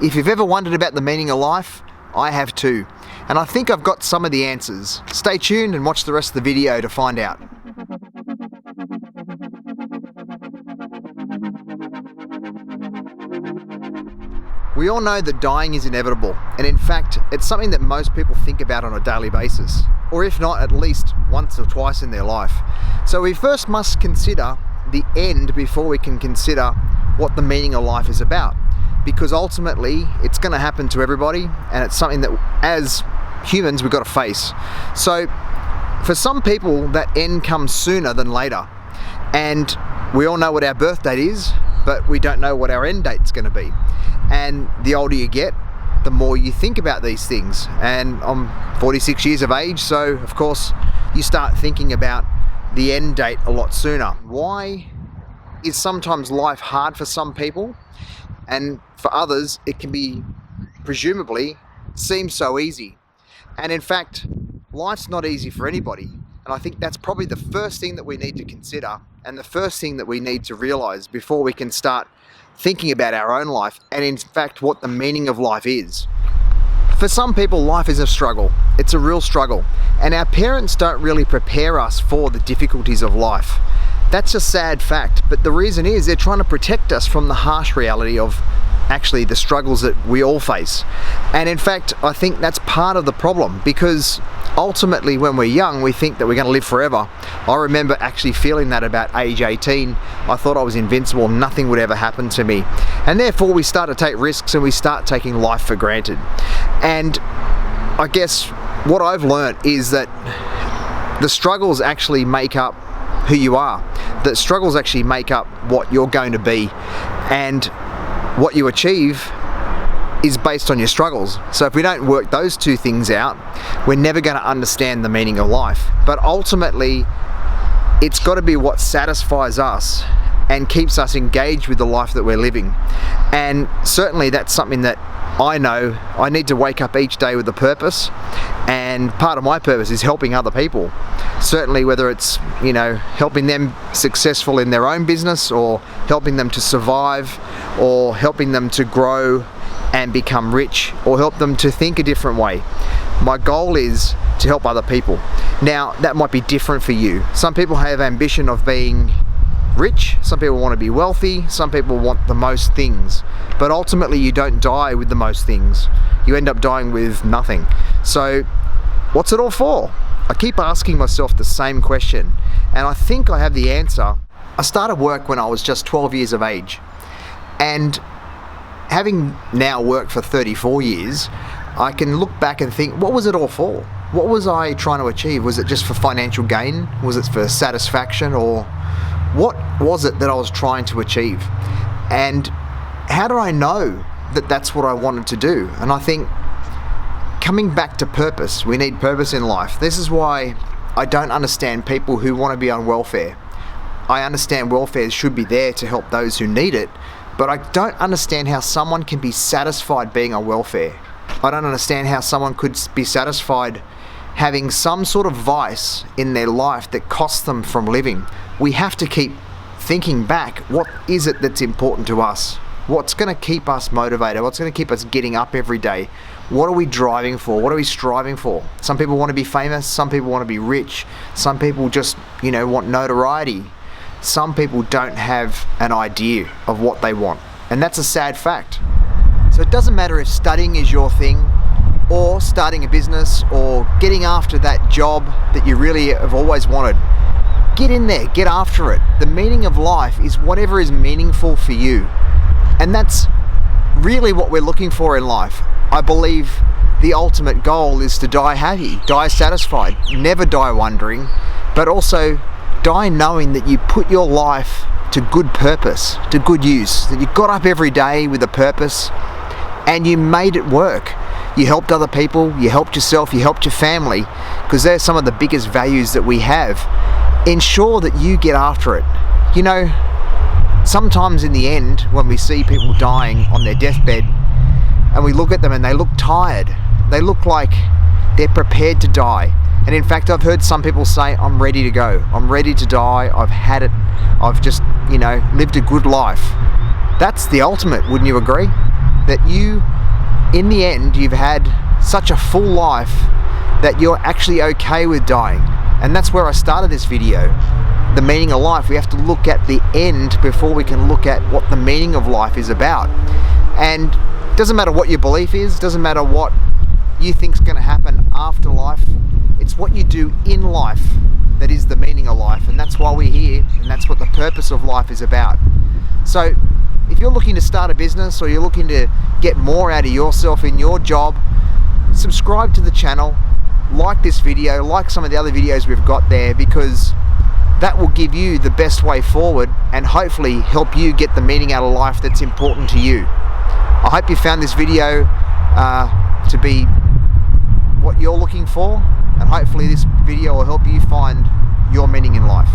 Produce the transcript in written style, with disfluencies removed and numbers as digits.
If you've ever wondered about the meaning of life, I have too. And I think I've got some of the answers. Stay tuned and watch the rest of the video to find out. We all know that dying is inevitable, and in fact, it's something that most people think about on a daily basis, or if not, at least once or twice in their life. So we first must consider the end before we can consider what the meaning of life is about, because ultimately it's going to happen to everybody, and it's something that as humans we've got to face. So for some people that end comes sooner than later, and we all know what our birth date is, but we don't know what our end date's going to be. And the older you get, the more you think about these things. And I'm 46 years of age, so of course you start thinking about the end date a lot sooner. Why is sometimes life hard for some people, and for others it can be, presumably, seem so easy? And in fact, life's not easy for anybody. And I think that's probably the first thing that we need to consider, and the first thing that we need to realize before we can start thinking about our own life, and in fact what the meaning of life is. For some people, life is a struggle. It's a real struggle, and our parents don't really prepare us for the difficulties of life. That's a sad fact, but the reason is they're trying to protect us from the harsh reality of actually the struggles that we all face. And in fact, I think that's part of the problem, because ultimately when we're young we think that we're going to live forever. I remember actually feeling that about age 18. I thought I was invincible, nothing would ever happen to me, and therefore we start to take risks and we start taking life for granted. And I guess what I've learned is that the struggles actually make up who you are. That struggles actually make up what you're going to be, and what you achieve is based on your struggles. So if we don't work those two things out, we're never going to understand the meaning of life. But ultimately, it's got to be what satisfies us and keeps us engaged with the life that we're living. And certainly that's something that I know I need to wake up each day with a purpose, and part of my purpose is helping other people. Certainly whether it's, helping them successful in their own business, or helping them to survive, or helping them to grow and become rich, or help them to think a different way. My goal is to help other people. Now, that might be different for you. Some people have ambition of being rich, some people want to be wealthy, some people want the most things, but ultimately you don't die with the most things. You end up dying with nothing. So what's it all for? I keep asking myself the same question, and I think I have the answer. I started work when I was just 12 years of age, and having now worked for 34 years, I can look back and think, what was it all for? What was I trying to achieve? Was it just for financial gain? Was it for satisfaction? Or what was it that I was trying to achieve? And how did I know that that's what I wanted to do? And I think coming back to purpose, we need purpose in life. This is why I don't understand people who want to be on welfare. I understand welfare should be there to help those who need it, but I don't understand how someone can be satisfied being on welfare. I don't understand how someone could be satisfied having some sort of vice in their life that costs them from living. We have to keep thinking back, what is it that's important to us? What's going to keep us motivated? What's going to keep us getting up every day? What are we driving for? What are we striving for? Some people want to be famous, some people want to be rich, some people just, want notoriety. Some people don't have an idea of what they want, and that's a sad fact. So it doesn't matter if studying is your thing, or starting a business, or getting after that job that you really have always wanted. Get in there, get after it. The meaning of life is whatever is meaningful for you. And that's really what we're looking for in life. I believe the ultimate goal is to die happy, die satisfied, never die wondering, but also die knowing that you put your life to good purpose, to good use, that you got up every day with a purpose and you made it work. You helped other people, you helped yourself, you helped your family, because they're some of the biggest values that we have. Ensure that you get after it. Sometimes in the end, when we see people dying on their deathbed and we look at them and they look tired, they look like they're prepared to die. And in fact, I've heard some people say, I'm ready to go. I'm ready to die. I've had it. I've just, lived a good life. That's the ultimate, wouldn't you agree? that you, in the end, you've had such a full life that you're actually okay with dying. And that's where I started this video. The meaning of life. We have to look at the end before we can look at what the meaning of life is about. And it doesn't matter what your belief is, doesn't matter what you think is going to happen after life. It's what you do in life that is the meaning of life, and that's why we're here, and that's what the purpose of life is about. So if you're looking to start a business, or you're looking to get more out of yourself in your job, subscribe to the channel, like this video, like some of the other videos we've got there, because that will give you the best way forward and hopefully help you get the meaning out of life that's important to you. I hope you found this video to be what you're looking for, and hopefully this video will help you find your meaning in life.